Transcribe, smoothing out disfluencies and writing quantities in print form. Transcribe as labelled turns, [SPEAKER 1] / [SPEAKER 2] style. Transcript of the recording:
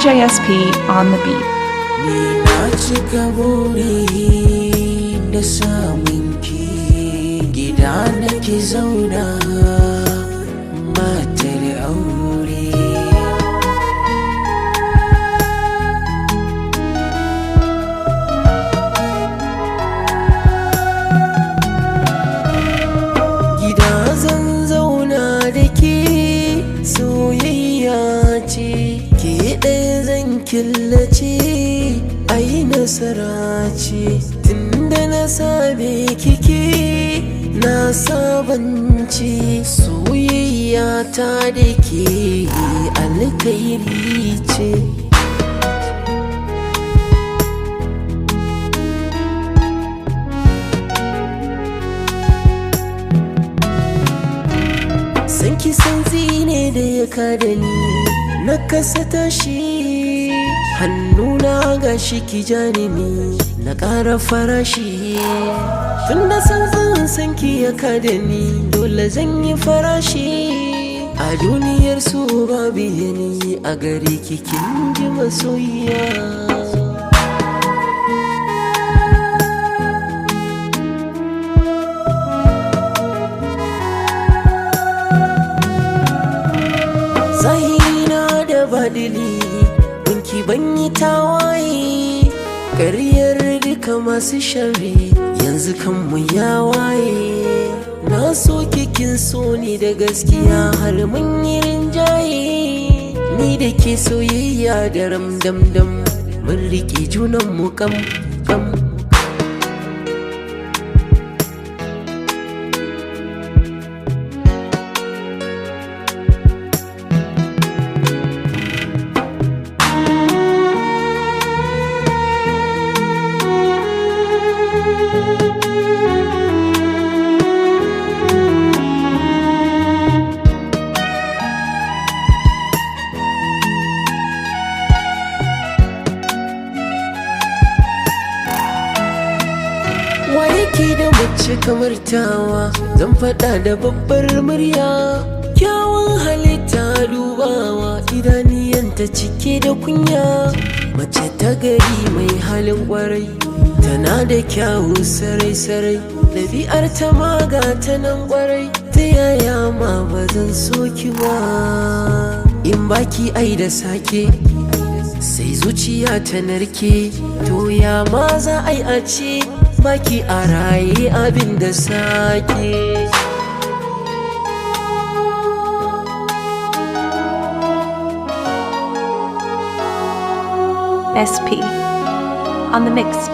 [SPEAKER 1] DJ SP on the beat.
[SPEAKER 2] Ni na cika buri da samun ki, gida nake zauna matar aure. Gida zan zauna da ke, soyayya ce ke ɗaya zan killace, ai nasara ce tunda na sabe kike na sabance. Soyayya ta da ke alkhairi ce. Sanki santsi ne da ya kada ni na kasa tashi, hannuna ga shi ki janimi na ƙara farashi. Tunda san sanki ya kada ni dole zan yi farashi. A duniyar su babu yani a gare ki kin ji masoyiya. Zahirina da badili gunki ban yi tawaye, ƙaryar duka masu sharri yanzu kanmu ya waye. Na so kin so ni da gaskiya har mun yi rinjaye, ni da ke soyayya da ramdamdam mun riƙe junanmu kam kam. Waye da mace kamar tawa zan faɗa da babbar murya. Kyawun halitta dubawa idaniyanta cike da kunya. Mace ta gari mai halin ƙwarai tana da kyawu sarai-sarai, ɗabi'ar ta maga ta nan ƙwarai. Ta yaya ma ba zan so ki ba in baki ai da sake, sai zuciya ta narke. To ya ma za a yi a ce baki a raye abin da sake.
[SPEAKER 1] SP on the mix.